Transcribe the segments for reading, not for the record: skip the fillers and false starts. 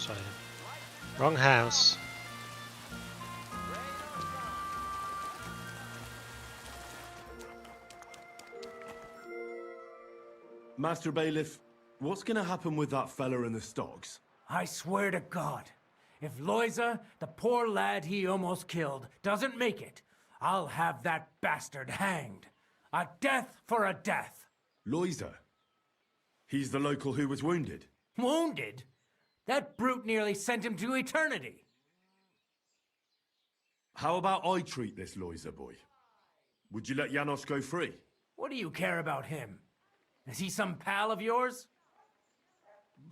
Sorry. Wrong house. Master Bailiff, what's gonna happen with that fella in the stocks? I swear to God, if Loiza, the poor lad he almost killed, doesn't make it, I'll have that bastard hanged. A death for a death. Loiza? He's the local who was wounded. Wounded? That brute nearly sent him to eternity. How about I treat this Loiza boy? Would you let Janos go free? What do you care about him? Is he some pal of yours?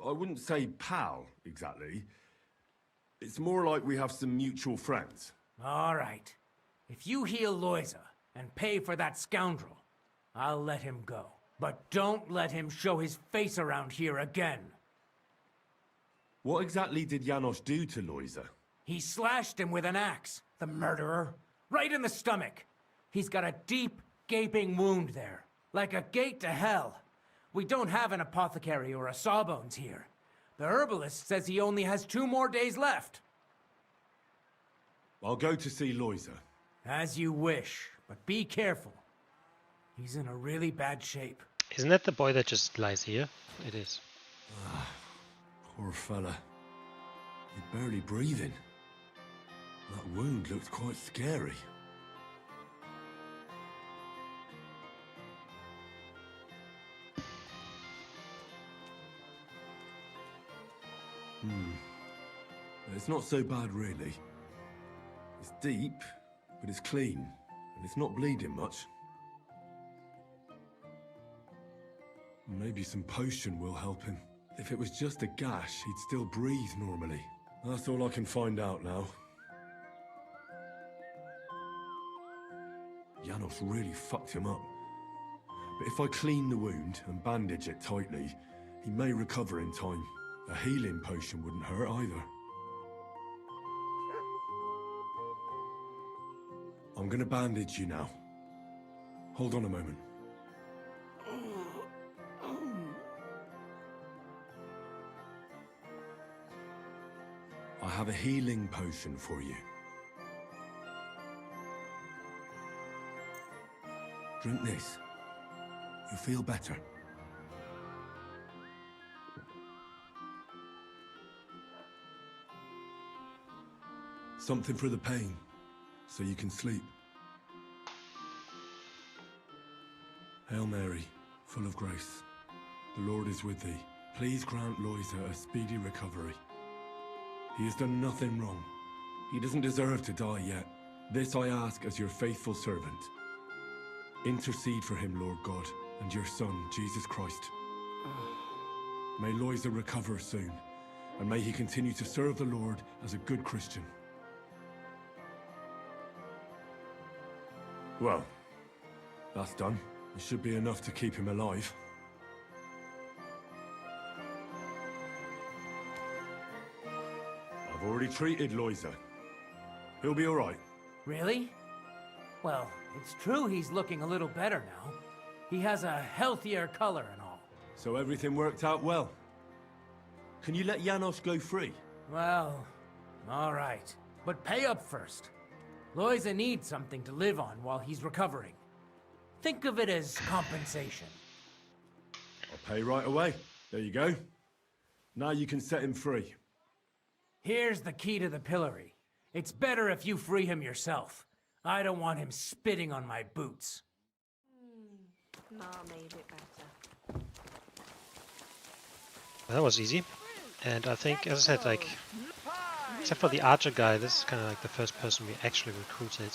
I wouldn't say pal, exactly. It's more like we have some mutual friends. All right. If you heal Loiza and pay for that scoundrel, I'll let him go. But don't let him show his face around here again. What exactly did Janos do to Loiza? He slashed him with an axe, the murderer. Right in the stomach. He's got a deep, gaping wound there. Like a gate to hell. We don't have an apothecary or a sawbones here. The herbalist says he only has 2 more days left. I'll go to see Loiza. As you wish, but be careful. He's in a really bad shape. Isn't that the boy that just lies here? It is. Poor fella. He's barely breathing. That wound looked quite scary. It's not so bad, really. It's deep, but it's clean, and it's not bleeding much. Maybe some potion will help him. If it was just a gash, he'd still breathe normally. That's all I can find out now. Janos really fucked him up. But if I clean the wound and bandage it tightly, he may recover in time. A healing potion wouldn't hurt either. I'm gonna bandage you now. Hold on a moment. I have a healing potion for you. Drink this. You'll feel better. Something for the pain, so you can sleep. Hail Mary, full of grace. The Lord is with thee. Please grant Loiza a speedy recovery. He has done nothing wrong. He doesn't deserve to die yet. This I ask as your faithful servant. Intercede for him, Lord God, and your Son, Jesus Christ. May Loiza recover soon, and may he continue to serve the Lord as a good Christian. Well, that's done. It should be enough to keep him alive. I've already treated Loiza. He'll be all right. Really? Well, it's true he's looking a little better now. He has a healthier color and all. So everything worked out well. Can you let Janos go free? Well, all right. But pay up first. Loiza needs something to live on while he's recovering. Think of it as compensation. I'll pay right away. There you go. Now you can set him free. Here's the key to the pillory. It's better if you free him yourself. I don't want him spitting on my boots. Ma made it better. That was easy. And I think, as I said, like, except for the archer guy, this is kind of like the first person we actually recruited.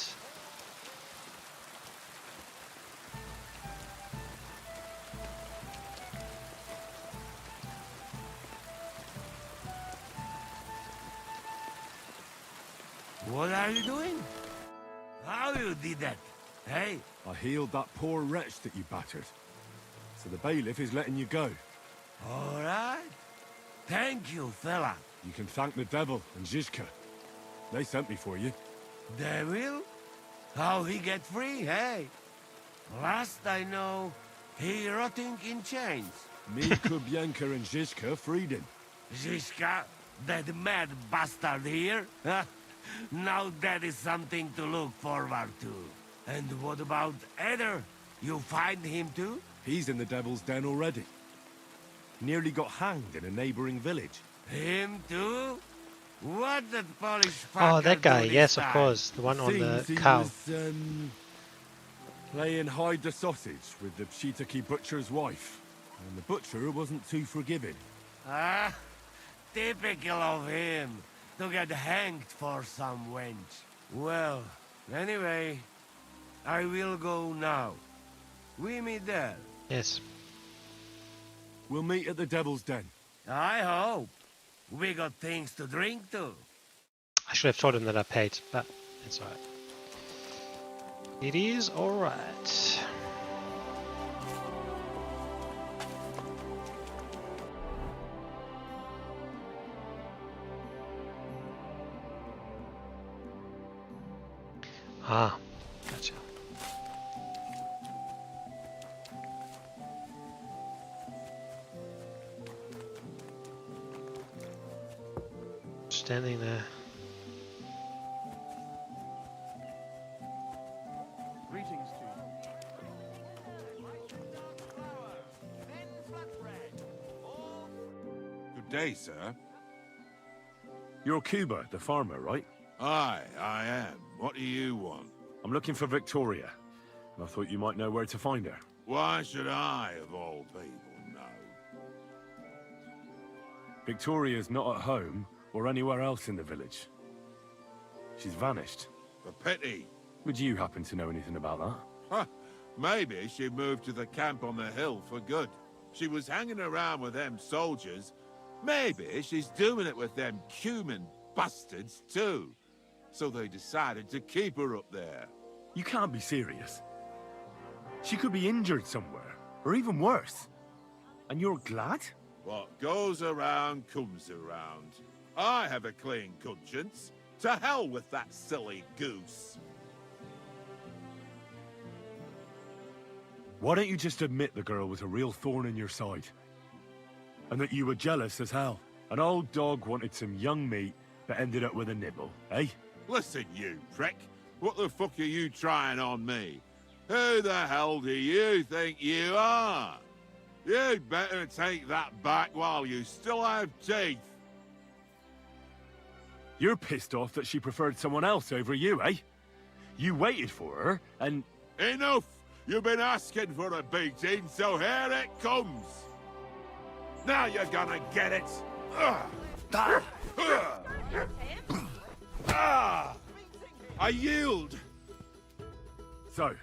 What are you doing? How you did that? Hey? I healed that poor wretch that you battered. So the bailiff is letting you go. All right. Thank you, fella. You can thank the devil and Zizka. They sent me for you. Devil? How he get free, hey? Last I know, he rotting in chains. Me, Kubyanka and Zizka freed him. Ziska? That mad bastard here? Now that is something to look forward to. And what about Eder? You find him too? He's in the Devil's Den already. Nearly got hanged in a neighboring village. Him too? What did Polish Oh, that fucker guy. do this Yes, of time? course. The one on Seems the he cow. was, playing hide the sausage with the Shitaki butcher's wife. And the butcher wasn't too forgiving. Ah, typical of him. To get hanged for some wench. Well, anyway, I will go now. We meet there. Yes. We'll meet at the Devil's Den. I hope. We got things to drink too. I should have told him that I paid, but it's alright. It is alright. Ah, gotcha. Standing there. Greetings to you. Good day, sir. You're Cuba, the farmer, right? Aye, I am. What do you want? I'm looking for Victoria. And I thought you might know where to find her. Why should I, of all people, know? Victoria's not at home or anywhere else in the village. She's vanished. A pity. Would you happen to know anything about that? Huh. Maybe she moved to the camp on the hill for good. She was hanging around with them soldiers. Maybe she's doing it with them Cuman bastards too. So they decided to keep her up there. You can't be serious. She could be injured somewhere, or even worse. And you're glad? What goes around comes around. I have a clean conscience. To hell with that silly goose. Why don't you just admit the girl was a real thorn in your side? And that you were jealous as hell. An old dog wanted some young meat, but ended up with a nibble, eh? Listen, you prick. What the fuck are you trying on me? Who the hell do you think you are? You'd better take that back while you still have teeth. You're pissed off that she preferred someone else over you, eh? You waited for her, and... Enough! You've been asking for a beating, so here it comes. Now you're gonna get it. I yield. So,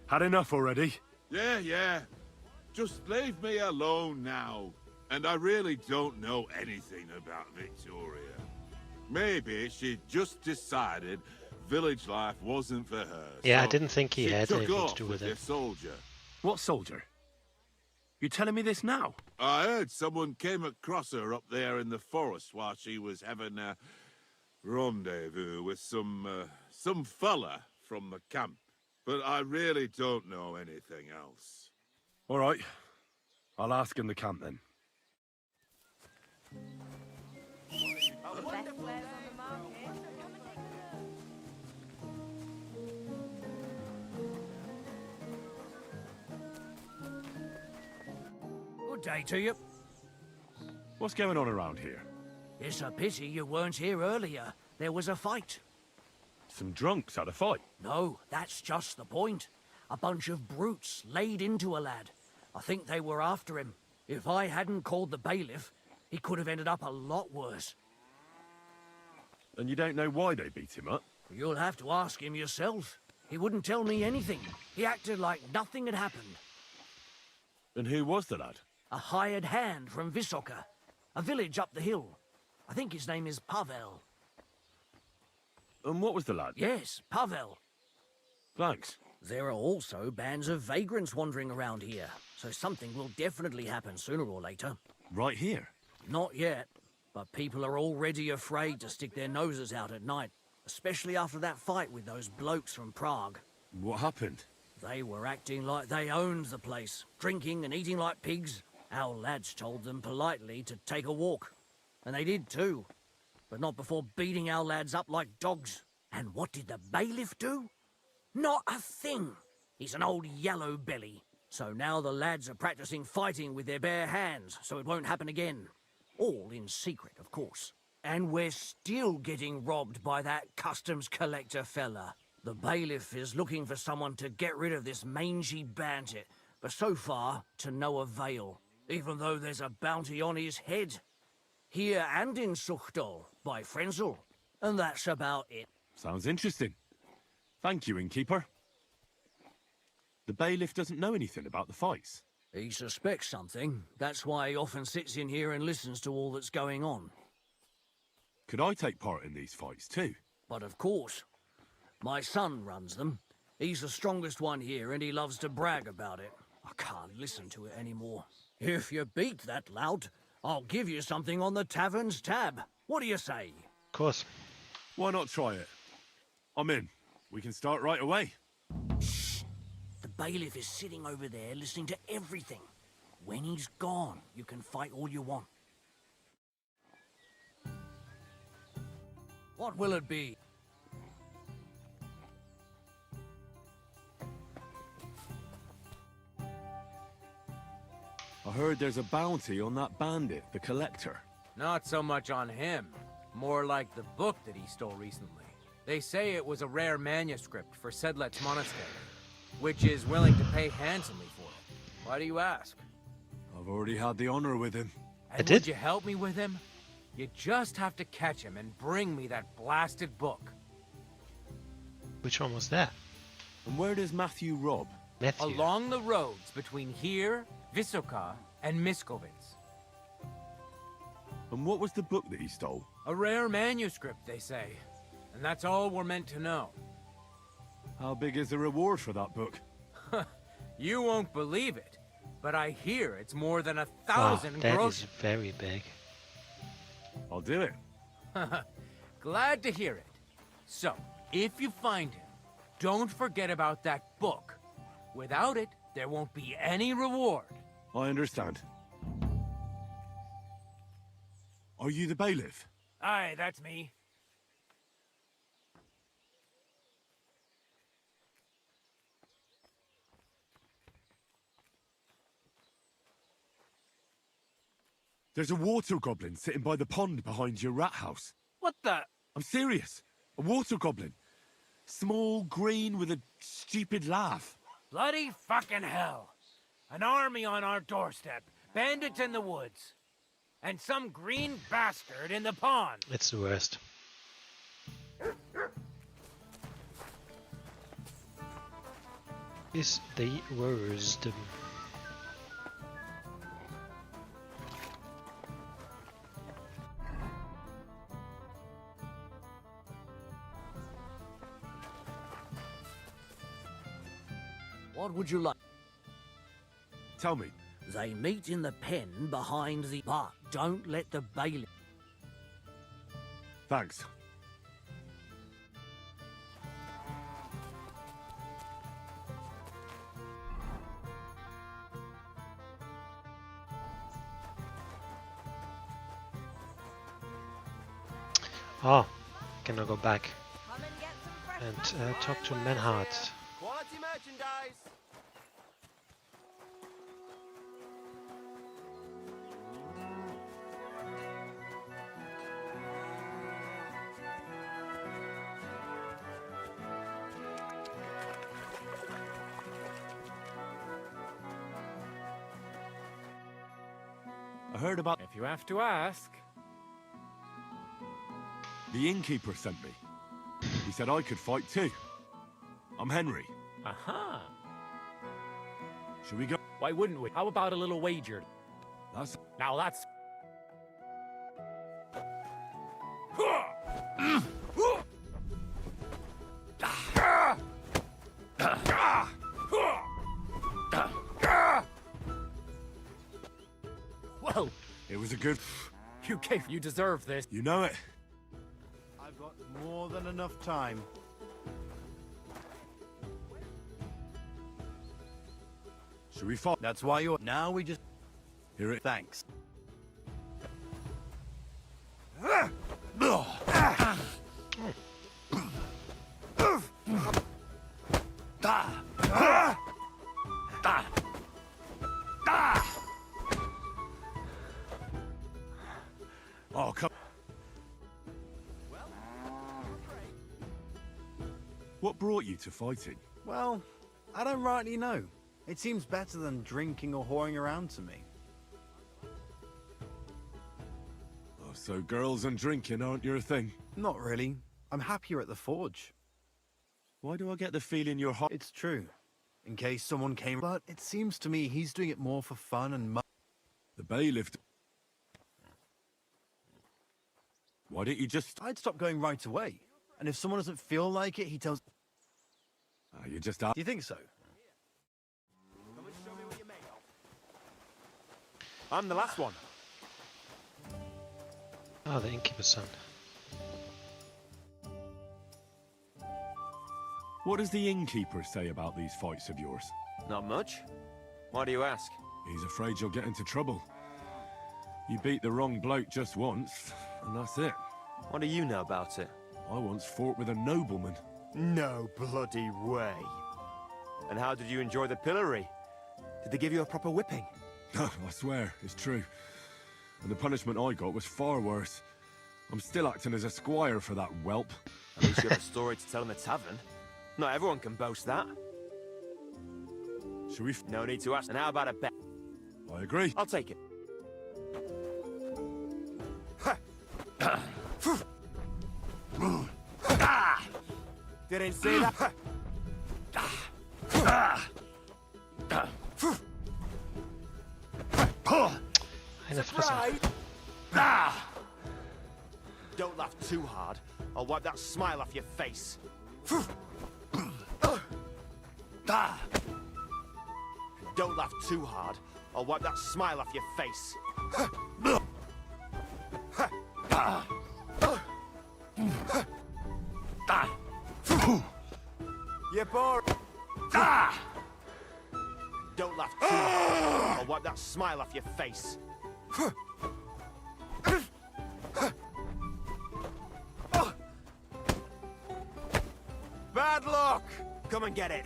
had enough already? Yeah. Just leave me alone now. And I really don't know anything about Victoria. Maybe she just decided village life wasn't for her. Yeah, I so didn't think he she had took anything to off do with the it. soldier. What soldier? You're telling me this now? I heard someone came across her up there in the forest while she was having a rendezvous with some fella from the camp. But I really don't know anything else. All right. I'll ask in the camp then. The best wares on the market. Come and take a look. Good day to you. What's going on around here? It's a pity you weren't here earlier. There was a fight. Some drunks had a fight. No, that's just the point. A bunch of brutes laid into a lad. I think they were after him. If I hadn't called the bailiff, he could have ended up a lot worse. And you don't know why they beat him up? You'll have to ask him yourself. He wouldn't tell me anything. He acted like nothing had happened. And who was the lad? A hired hand from Vysoka, a village up the hill. I think his name is Pavel. And what was the lad? Yes, Pavel. Thanks. There are also bands of vagrants wandering around here, so something will definitely happen sooner or later. Right here? Not yet, but people are already afraid to stick their noses out at night, especially after that fight with those blokes from Prague. What happened? They were acting like they owned the place, drinking and eating like pigs. Our lads told them politely to take a walk. And they did too. But not before beating our lads up like dogs. And what did the bailiff do? Not a thing. He's an old yellow belly. So now the lads are practicing fighting with their bare hands, so it won't happen again. All in secret, of course. And we're still getting robbed by that customs collector fella. The bailiff is looking for someone to get rid of this mangy bandit, but so far, to no avail, even though there's a bounty on his head. Here and in Suchdol, by Frenzel. And that's about it. Sounds interesting. Thank you, innkeeper. The bailiff doesn't know anything about the fights. He suspects something. That's why he often sits in here and listens to all that's going on. Could I take part in these fights too? But of course. My son runs them. He's the strongest one here and he loves to brag about it. I can't listen to it anymore. If you beat that lout, I'll give you something on the tavern's tab. What do you say? Of course. Why not try it? I'm in. We can start right away. Shh! The bailiff is sitting over there listening to everything. When he's gone, you can fight all you want. What will it be? I heard there's a bounty on that bandit, the collector. Not so much on him. More like the book that he stole recently. They say it was a rare manuscript for Sedlet's monastery, which is willing to pay handsomely for it. Why do you ask? I've already had the honor with him. And did? would you help me with him? You just have to catch him and bring me that blasted book. Which one was that? And where does Matthew rob? Matthew. Along the roads between here, Visoka, and Miskovitz. And what was the book that he stole? A rare manuscript, they say. And that's all we're meant to know. How big is the reward for that book? You won't believe it, but I hear it's more than 1,000 Wow, that gross. is very big. I'll do it. Glad to hear it. So, if you find him, don't forget about that book. Without it, there won't be any reward. I understand. Are you the bailiff? Aye, that's me. There's a water goblin sitting by the pond behind your rat house. What the? I'm serious. A water goblin. Small, green, with a stupid laugh. Bloody fucking hell. An army on our doorstep, bandits in the woods, and some green bastard in the pond. It's the worst. Is the worst. What would you like? Tell me. They meet in the pen behind the... But don't let the bailiff... Thanks. Oh, can I go back Come and get some fresh and talk to Manhart? Quality merchandise. I heard about... If you have to ask. The innkeeper sent me. He said I could fight too. I'm Henry. Aha! Should we go? Why wouldn't we? How about a little wager? That's... Now that's... Well, It was a good... you deserve this. You know it. I've got more than enough time. Should we fight? That's why you're... Now we just... Here it... Thanks. Oh, come. What brought you to fighting? Well, I don't rightly know. It seems better than drinking or whoring around to me. Oh, so girls and drinking aren't your thing? Not really. I'm happier at the forge. Why do I get the feeling you're hot? It's true. In case someone came... But it seems to me he's doing it more for fun and... The bailiff... Why didn't you just... I'd stop going right away. And if someone doesn't feel like it, he tells... you just... Do you think so? I'm the last one. Oh, the innkeeper's son. What does the innkeeper say about these fights of yours? Not much. Why do you ask? He's afraid you'll get into trouble. You beat the wrong bloke just once, and that's it. What do you know about it? I once fought with a nobleman. No bloody way. And how did you enjoy the pillory? Did they give you a proper whipping? I swear, it's true. And the punishment I got was far worse. I'm still acting as a squire for that whelp. At least you have a story to tell in the tavern. Not everyone can boast that. Shall we... No need to ask. And how about a bet? I agree. I'll take it. Didn't see that. Eine Fresse. Don't laugh too hard. I'll wipe that smile off your face. Don't laugh too hard. I'll wipe that smile off your face. You're bored. Don't laugh too hard. I'll wipe that smile off your face. Bad luck! Come and get it.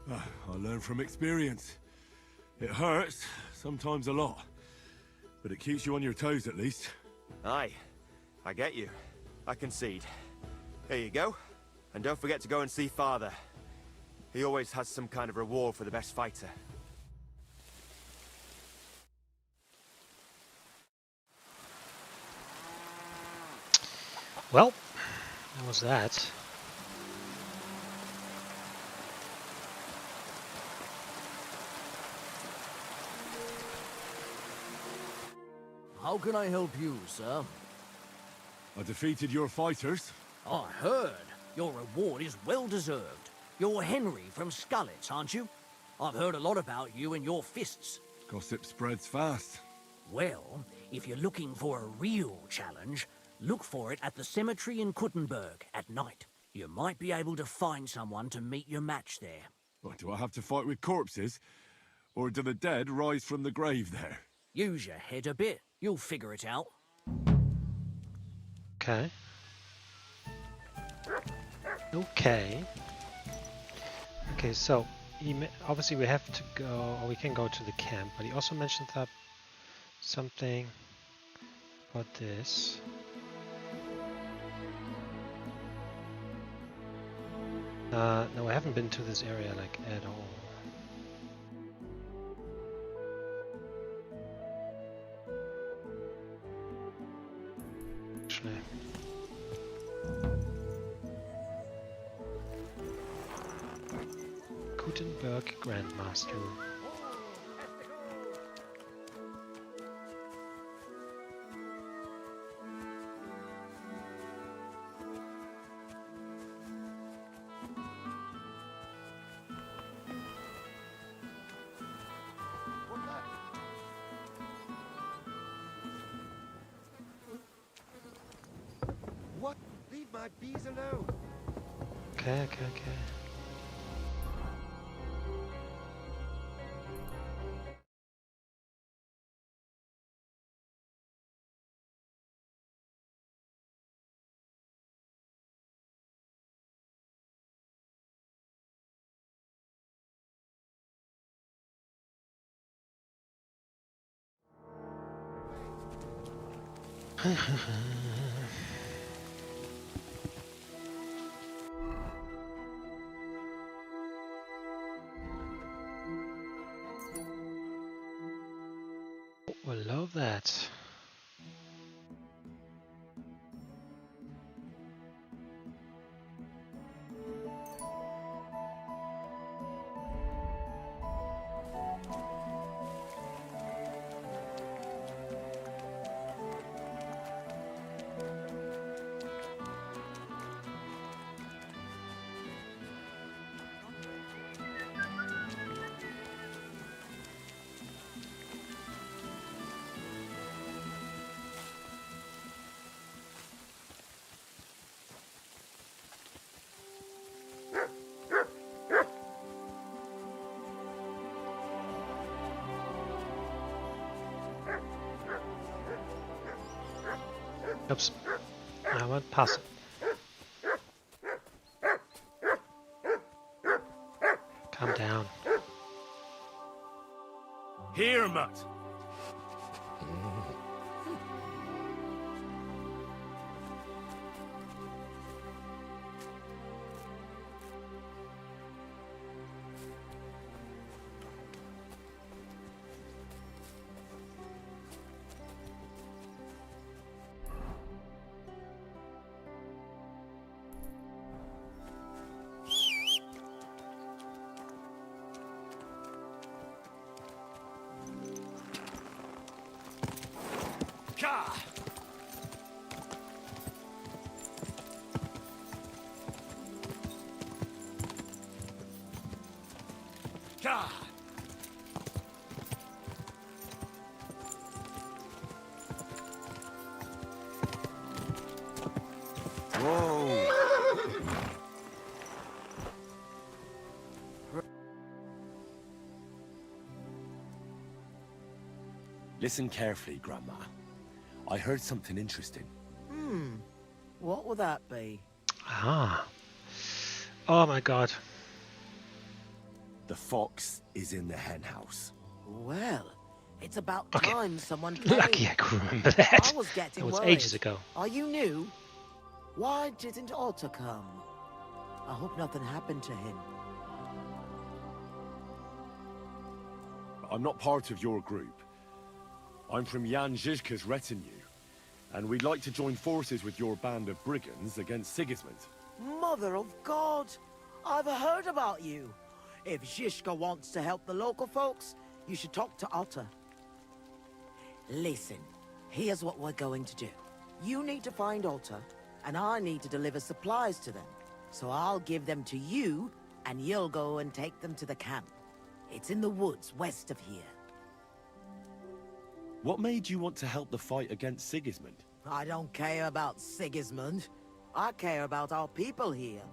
I learn from experience. It hurts, sometimes a lot. But it keeps you on your toes at least. Aye, I get you. I concede. Here you go. And don't forget to go and see Father. He always has some kind of reward for the best fighter. Well, that was that. How can I help you, sir? I defeated your fighters. I heard. Your reward is well deserved. You're Henry from Scullets, aren't you? I've heard a lot about you and your fists. Gossip spreads fast. Well, if you're looking for a real challenge, look for it at the cemetery in Kuttenberg at night. You might be able to find someone to meet your match there. What, do I have to fight with corpses? Or do the dead rise from the grave there? Use your head a bit. You'll figure it out. Okay. Okay. Okay, so obviously we have to go, or we can go to the camp, but he also mentioned that something about this. No, I haven't been to this area like at all. Actually. Gutenberg Grandmaster. What? Leave my bees alone. Okay. We love that. Oops. I went past it. Calm down. Here, Mutt. Ka! Ka! Whoa! Listen carefully, Grandma. I heard something interesting. What would that be? Ah. Oh my god. The fox is in the hen house. Well, it's about Okay. time someone came. Lucky I could remember that. I was getting It was worried. ages ago. Are you new? Why didn't Otto come? I hope nothing happened to him. I'm not part of your group. I'm from Jan Žižka's retinue, and we'd like to join forces with your band of brigands against Sigismund. Mother of God! I've heard about you. If Žižka wants to help the local folks, you should talk to Otto. Listen, here's what we're going to do. You need to find Otto, and I need to deliver supplies to them. So I'll give them to you, and you'll go and take them to the camp. It's in the woods west of here. What made you want to help the fight against Sigismund? I don't care about Sigismund. I care about our people here.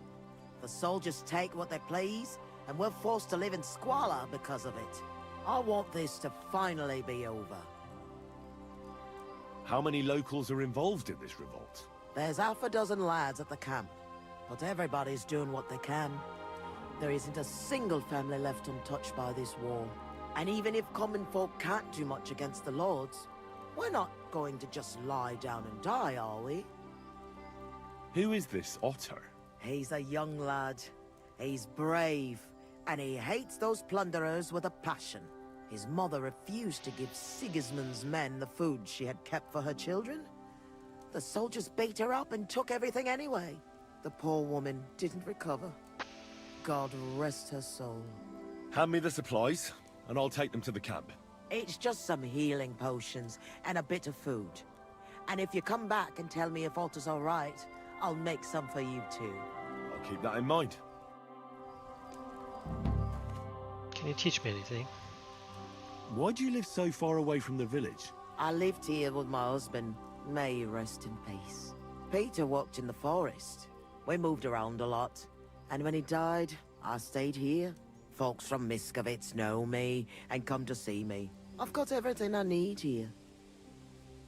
The soldiers take what they please, and we're forced to live in squalor because of it. I want this to finally be over. How many locals are involved in this revolt? There's half a dozen lads at the camp, but everybody's doing what they can. There isn't a single family left untouched by this war. And even if common folk can't do much against the lords, we're not going to just lie down and die, are we? Who is this Otter? He's a young lad. He's brave, and he hates those plunderers with a passion. His mother refused to give Sigismund's men the food she had kept for her children. The soldiers beat her up and took everything anyway. The poor woman didn't recover. God rest her soul. Hand me the supplies, and I'll take them to the camp. It's just some healing potions and a bit of food. And if you come back and tell me if Otto's all right, I'll make some for you too. I'll keep that in mind. Can you teach me anything? Why do you live so far away from the village? I lived here with my husband. May he rest in peace. Peter worked in the forest. We moved around a lot. And when he died, I stayed here. Folks from Miskovitz know me and come to see me. I've got everything I need here.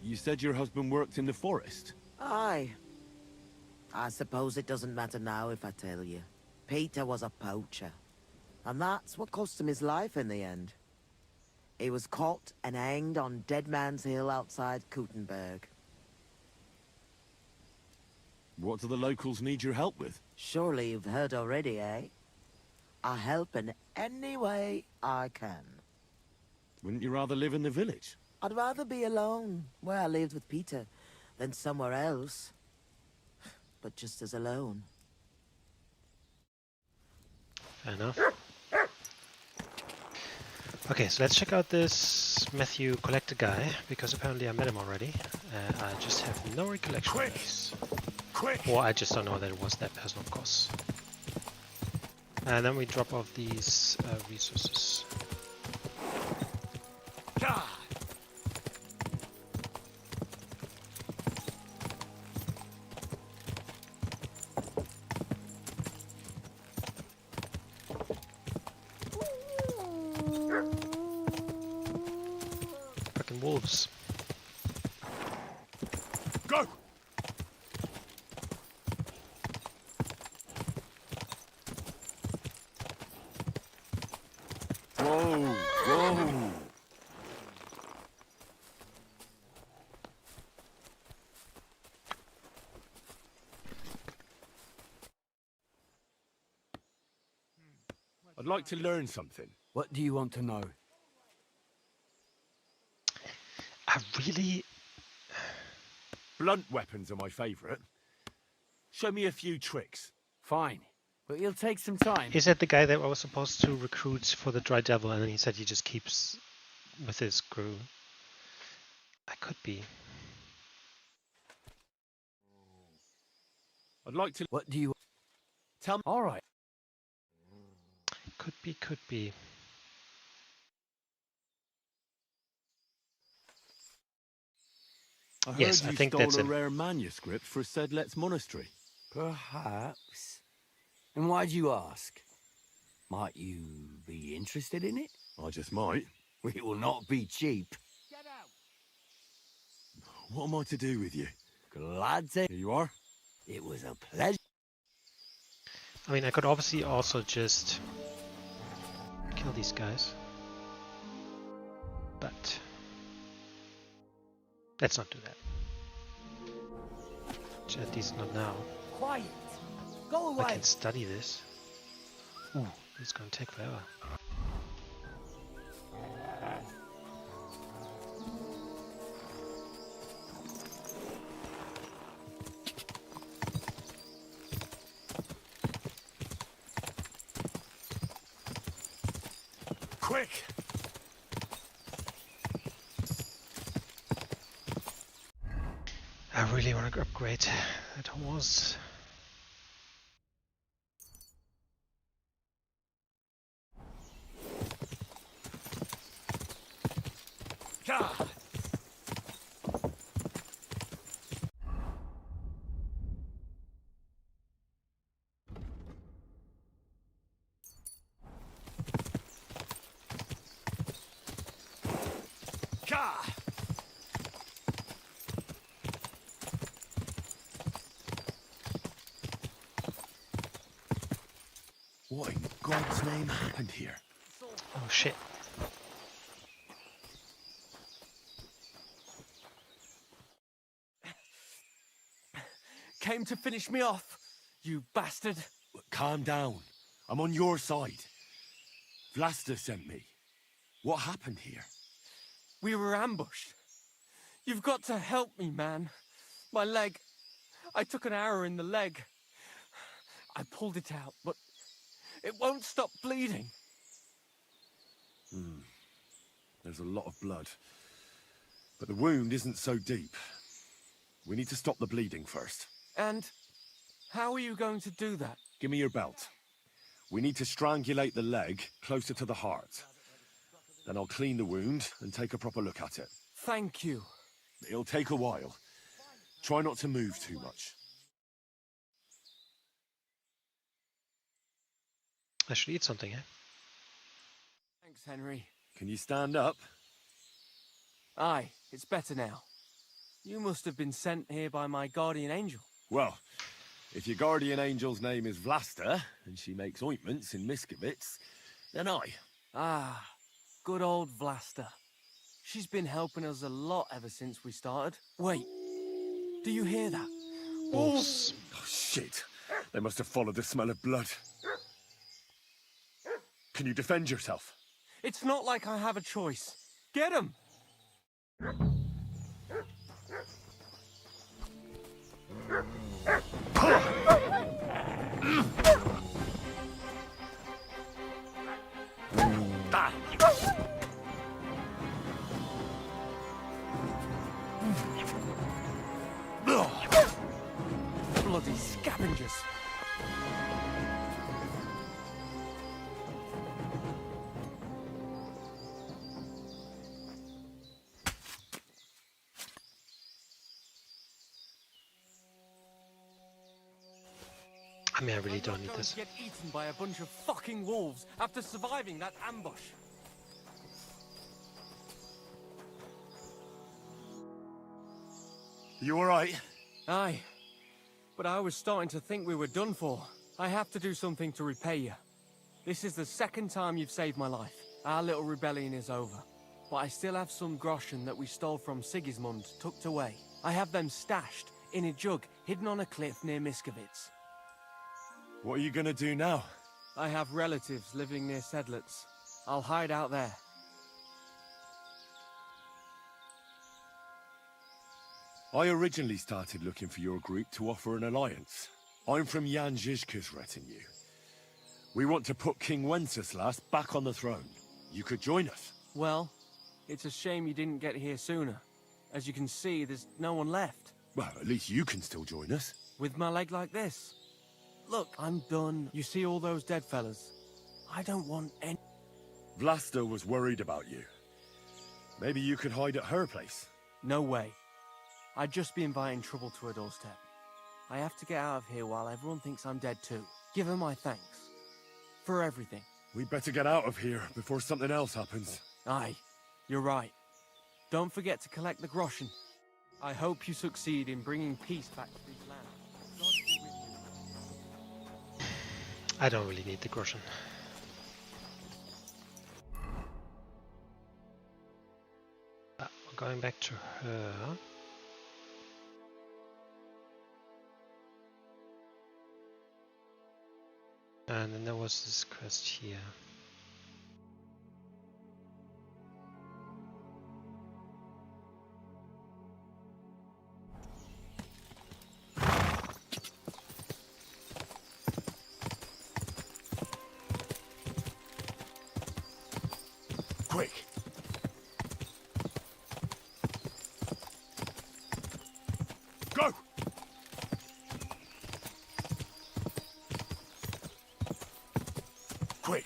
You said your husband worked in the forest? Aye. I suppose it doesn't matter now if I tell you. Peter was a poacher. And that's what cost him his life in the end. He was caught and hanged on Dead Man's Hill outside Kuttenberg. What do the locals need your help with? Surely you've heard already, eh? I help in any way I can. Wouldn't you rather live in the village? I'd rather be alone, where I lived with Peter, than somewhere else. But just as alone. Fair enough. Okay, so let's check out this Matthew Collector guy, because apparently I met him already. I just have no recollection of this. Quick! Or I just don't know that it was that person, of course. And then we drop off these resources. God! Fucking wolves. Go! Whoa! Whoa! I'd like to learn something. What do you want to know? I really... Blunt weapons are my favourite. Show me a few tricks. Fine, but it'll take some time. Is that the guy that I was supposed to recruit for the Dry Devil, and then he said he just keeps with his crew? I could be. I'd like to What do you... tell me. All right. Could be, could be. I heard Yes, you I think stole that's a him. rare manuscript for Sedlet's monastery. Perhaps. And why'd you ask? Might you be interested in it? I just might. It will not be cheap. What am I to do with you? Glad to... Here you are. It was a pleasure. I mean, I could obviously also just kill these guys. But let's not do that. At least not now. Quiet. Go I away. can study this. Ooh, it's gonna take forever. Quick! I really want to upgrade that horse. God! God! What in God's name happened here? Oh shit. Came to finish me off, you bastard. Calm down. I'm on your side. Vlasta sent me. What happened here? We were ambushed. You've got to help me, man. My leg. I took an arrow in the leg. I pulled it out, but it won't stop bleeding. There's a lot of blood. But the wound isn't so deep. We need to stop the bleeding first. And how are you going to do that? Give me your belt. We need to strangulate the leg closer to the heart. Then I'll clean the wound and take a proper look at it. Thank you. It'll take a while. Try not to move too much. I should eat something, eh? Thanks, Henry. Can you stand up? Aye, it's better now. You must have been sent here by my guardian angel. Well, if your guardian angel's name is Vlasta, and she makes ointments in Miskovitz, then I. Ah, good old Vlasta. She's been helping us a lot ever since we started. Wait, do you hear that? wolves. Oh, shit. They must have followed the smell of blood. Can you defend yourself? It's not like I have a choice. Get him! Bloody scavengers! I mean, I really don't need Going this. to get eaten by a bunch of fucking wolves after surviving that ambush. You alright? Aye. But I was starting to think we were done for. I have to do something to repay you. This is the second time you've saved my life. Our little rebellion is over. But I still have some groschen that we stole from Sigismund tucked away. I have them stashed in a jug hidden on a cliff near Miskovitz. What are you gonna do now? I have relatives living near Sedlitz. I'll hide out there. I originally started looking for your group to offer an alliance. I'm from Jan Žižka's retinue. We want to put King Wenceslas back on the throne. You could join us. Well, it's a shame you didn't get here sooner. As you can see, there's no one left. Well, at least you can still join us. With my leg like this. Look, I'm done. You see all those dead fellas? I don't want any... Vlasta was worried about you. Maybe you could hide at her place. No way. I'd just be inviting trouble to her doorstep. I have to get out of here while everyone thinks I'm dead too. Give her my thanks. For everything. We'd better get out of here before something else happens. Aye, you're right. Don't forget to collect the groschen. I hope you succeed in bringing peace back to these lands. God be with you. I don't really need the groschen. We're going back to her. And then there was this quest here. Quick! Go! Quick!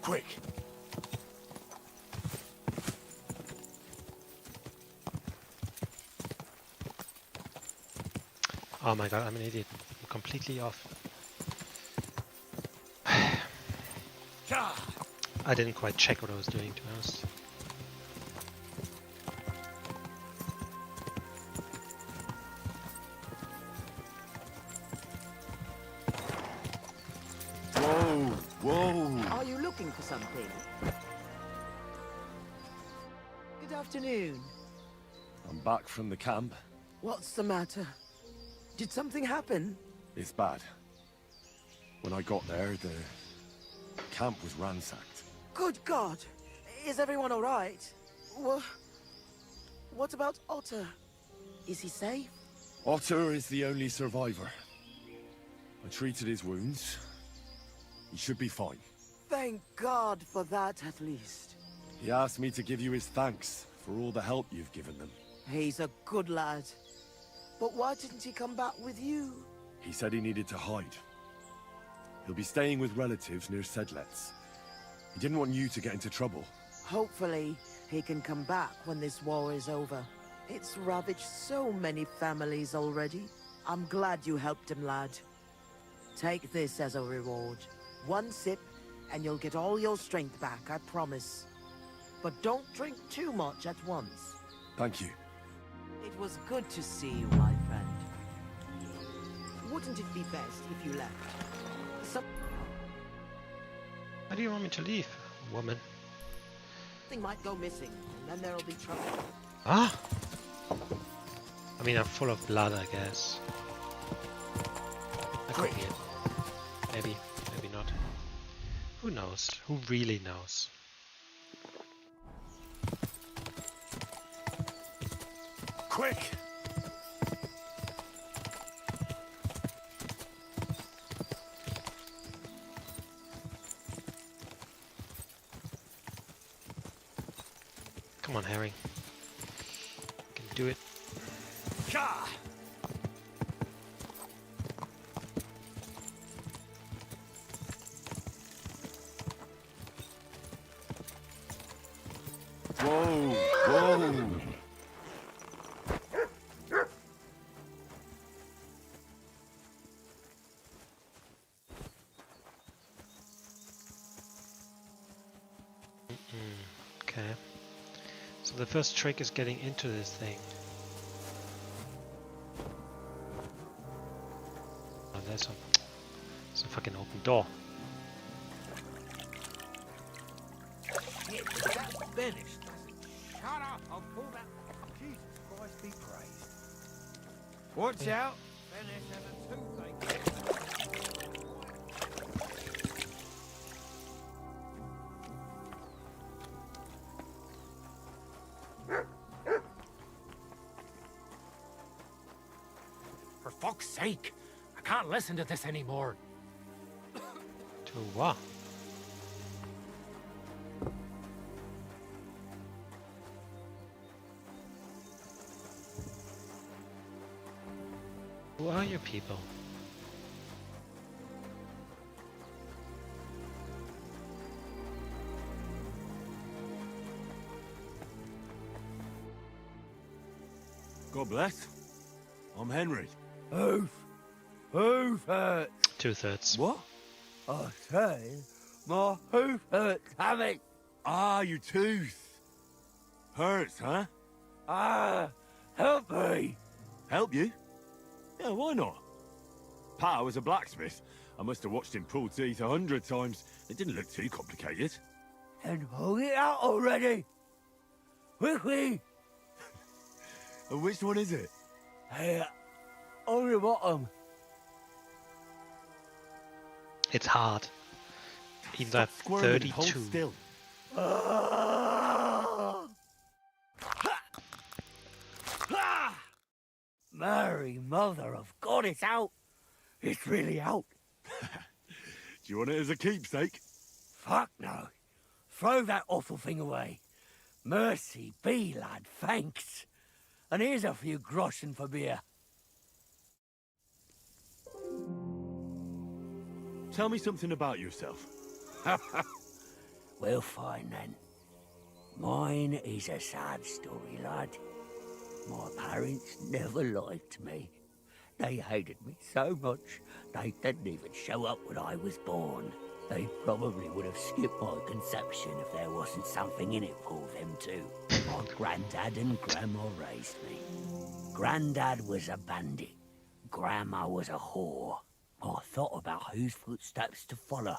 Quick! Oh my god, I'm an idiot. I'm completely off. I didn't quite check what I was doing, to be honest. Whoa! Whoa! Are you looking for something? Good afternoon. I'm back from the camp. What's the matter? Did something happen? It's bad. When I got there, the camp was ransacked. Good God! Is everyone all right? What about Otter? Is he safe? Otter is the only survivor. I treated his wounds. He should be fine. Thank God for that, at least. He asked me to give you his thanks for all the help you've given them. He's a good lad. But why didn't he come back with you? He said he needed to hide. He'll be staying with relatives near Sedlitz. He didn't want you to get into trouble. Hopefully, he can come back when this war is over. It's ravaged so many families already. I'm glad you helped him, lad. Take this as a reward. One sip, and you'll get all your strength back, I promise. But don't drink too much at once. Thank you. It was good to see you, my friend. Wouldn't it be best if you left? Why do you want me to leave? woman. Thing might go missing, and then there'll be trouble. Ah! I mean, I'm full of blood, I guess. That could be it. Maybe, maybe not. Who knows? Who really knows? Quick! Come on, Harry. You can do it. Ka! Whoa! Whoa! Okay. So the first trick is getting into this thing. Oh, there's a fucking open door. That's finished. Shut up! I'll pull that. Jesus Christ be praised. Watch out! Finish has a toothache. For fuck's sake! I can't listen to this anymore. To what? Who are you people? God bless. I'm Henry. Hoof hurts. 2/3. What? I say, my hoof hurts, Hammy. Ah, your tooth. Hurts, huh? Ah, help me. Help you? Yeah, why not? Pa was a blacksmith. I must have watched him pull teeth 100 times. It didn't look too complicated. Then pull it out already. Quickly. And which one is it? Here, on the bottom. It's hard. Even though I have Stop squirming and hold 32. still. Mary, mother of God, it's out. It's really out. Do you want it as a keepsake? Fuck no. Throw that awful thing away. Mercy be, lad, thanks. And here's a few groschen for beer. Tell me something about yourself. Well, fine then. Mine is a sad story, lad. My parents never liked me. They hated me so much, they didn't even show up when I was born. They probably would have skipped my conception if there wasn't something in it for them too. My granddad and grandma raised me. Granddad was a bandit. Grandma was a whore. I thought about whose footsteps to follow.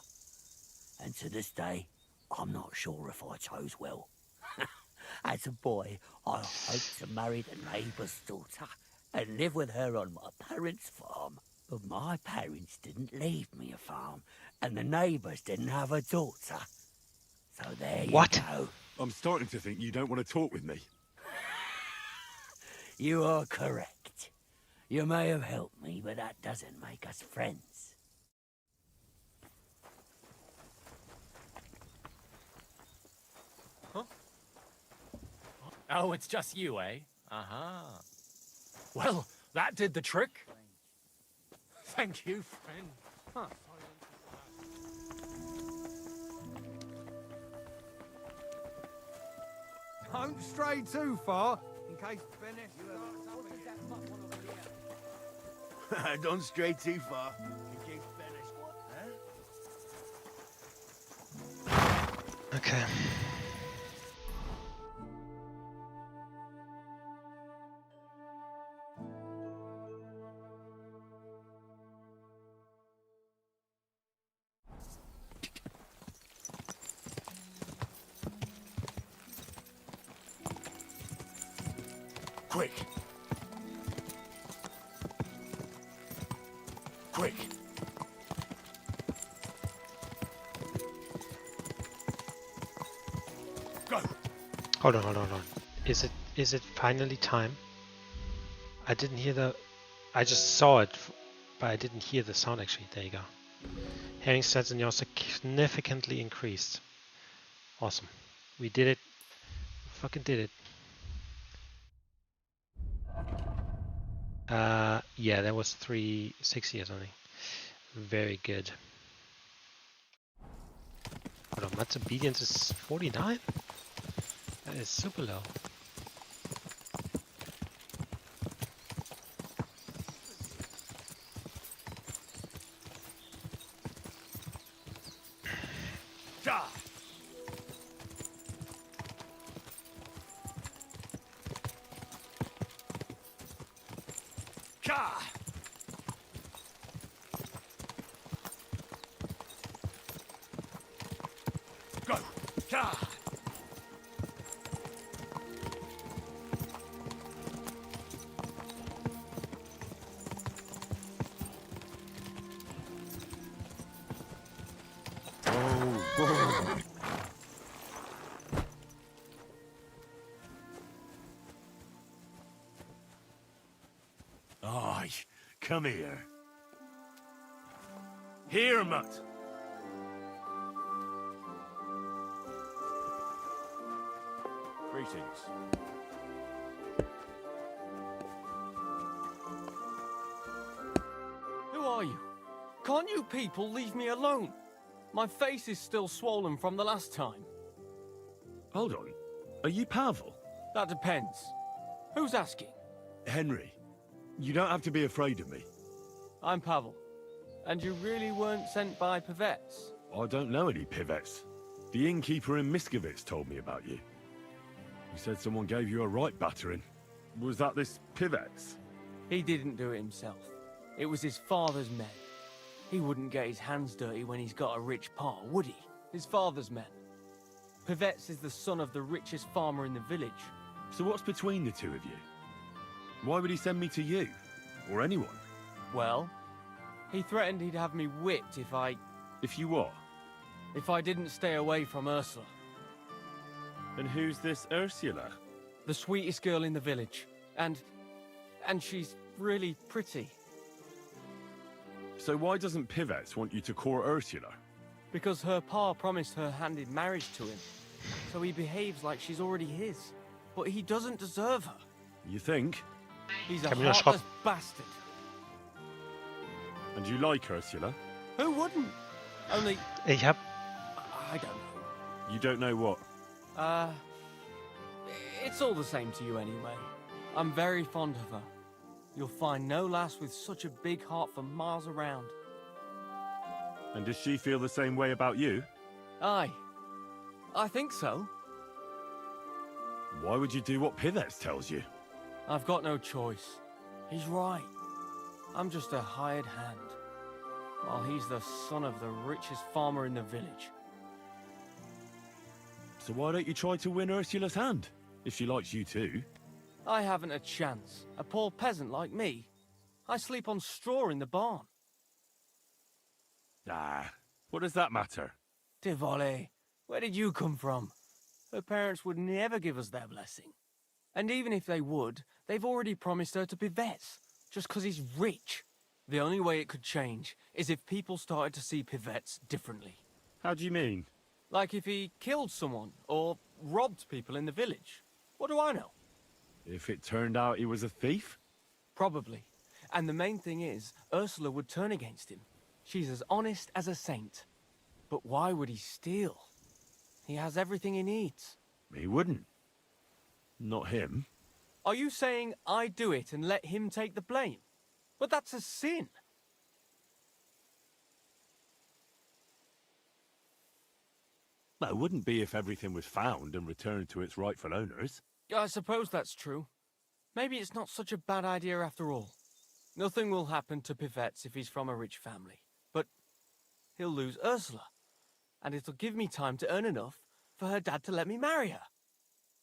And to this day, I'm not sure if I chose well. As a boy, I hoped to marry the neighbour's daughter and live with her on my parents' farm. But my parents didn't leave me a farm, and the neighbours didn't have a daughter. So there you go. I'm starting to think you don't want to talk with me. You are correct. You may have helped me, but that doesn't make us friends. Oh, it's just you, eh? Uh-huh. Well, that did the trick. Thank you, friend. Huh. Don't stray too far, in case Bennett Don't stray too far. Okay. Quick! Quick! Go! Hold on, hold on, hold on. Is it finally time? I didn't hear the... I just saw it, but I didn't hear the sound actually. There you go. Herring stats in yours significantly increased. Awesome. We did it. Fucking did it. Yeah, that was 6 years only. Very good. Hold on, Matt's obedience is 49? That is super low. Aye, come here. Here, Mutt. Greetings. Who are you? Can't you people leave me alone? My face is still swollen from the last time. Hold on. Are you Pavel? That depends. Who's asking? Henry, you don't have to be afraid of me. I'm Pavel. And you really weren't sent by Pivets? I don't know any Pivets. The innkeeper in Miskovitz told me about you. He said someone gave you a right battering. Was that this Pivets? He didn't do it himself. It was his father's men. He wouldn't get his hands dirty when he's got a rich pa, would he? His father's men. Pivets is the son of the richest farmer in the village. So what's between the two of you? Why would he send me to you? Or anyone? Well, he threatened he'd have me whipped if I... If you what? If I didn't stay away from Ursula. And who's this Ursula? The sweetest girl in the village. And she's really pretty. So why doesn't Pivets want you to court Ursula? Because her pa promised her hand in marriage to him. So he behaves like she's already his. But he doesn't deserve her. You think? He's a Can we not heartless stop? bastard. And you like Ursula? Who wouldn't? Only... Yep. I don't know. You don't know what? It's all the same to you anyway. I'm very fond of her. You'll find no lass with such a big heart for miles around. And does she feel the same way about you? Aye. I think so. Why would you do what Pivets tells you? I've got no choice. He's right. I'm just a hired hand. While he's the son of the richest farmer in the village. So why don't you try to win Ursula's hand? If she likes you too. I haven't a chance. A poor peasant like me. I sleep on straw in the barn. Ah, what does that matter? Tivoli, where did you come from? Her parents would never give us their blessing. And even if they would, they've already promised her to Pivets, just 'cause he's rich. The only way it could change is if people started to see Pivets differently. How do you mean? Like if he killed someone, or robbed people in the village. What do I know? If it turned out he was a thief? Probably. And the main thing is, Ursula would turn against him. She's as honest as a saint. But why would he steal? He has everything he needs. He wouldn't. Not him. Are you saying I do it and let him take the blame? But that's a sin. Well, it wouldn't be if everything was found and returned to its rightful owners. I suppose that's true. Maybe it's not such a bad idea after all. Nothing will happen to Pivets if he's from a rich family. But he'll lose Ursula. And it'll give me time to earn enough for her dad to let me marry her.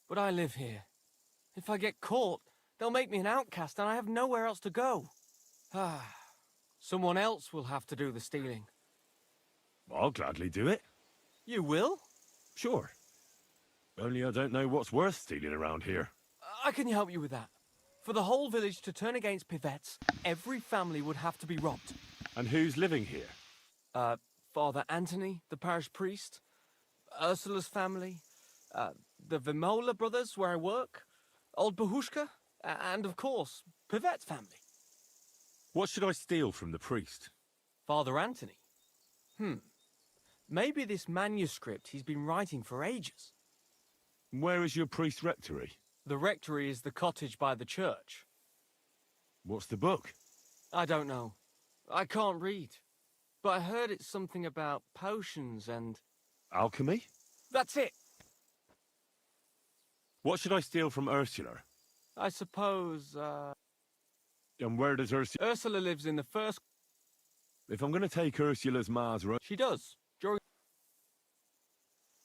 But I live here. If I get caught, They'll make me an outcast and I have nowhere else to go. Someone else will have to do the stealing. I'll gladly do it. You will? Sure. Only I don't know what's worth stealing around here. I can help you with that. For the whole village to turn against Pivets, every family would have to be robbed. And who's living here? Father Anthony, the parish priest, Ursula's family, the Vimola brothers where I work, old Bahushka, and of course, Pivet's family. What should I steal from the priest? Father Anthony? Maybe this manuscript he's been writing for ages. Where is your priest rectory? The rectory is the cottage by the church. What's the book? I don't know. I can't read. But I heard it's something about potions and... Alchemy? That's it! What should I steal from Ursula? I suppose, And where does Ursula... Ursula lives in the first... If I'm going to take Ursula's Mars... She does. During...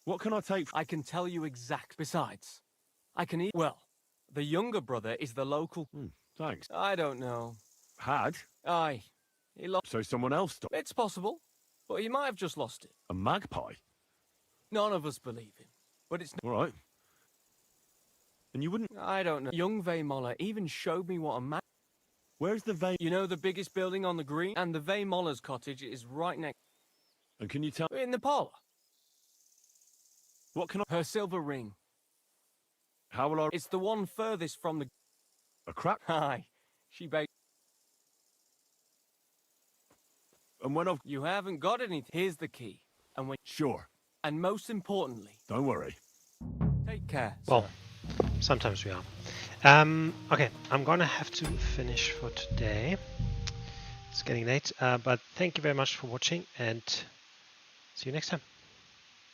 What can I take... I can tell you exact. Besides, I can eat... Well, the younger brother is the local... Thanks. I don't know. Had? Aye. He lost... So someone else stole... It's possible, but he might have just lost it. A magpie? None of us believe him, but it's... All right. And you wouldn't... I don't know. Young Vaymoller even showed me what a mag... Where's the Vay... You know the biggest building on the green? And the Vaymoller's cottage is right next... And can you tell... In the parlour. What can I... Her silver ring. How will I... It's the one furthest from the... A crap? Aye. She baked... And when I've... You haven't got anything. Here's the key. And when... Sure. And most importantly... Don't worry. Take care, Well, sir. sometimes we are. Okay, I'm gonna have to finish for today. It's getting late, but thank you very much for watching and see you next time.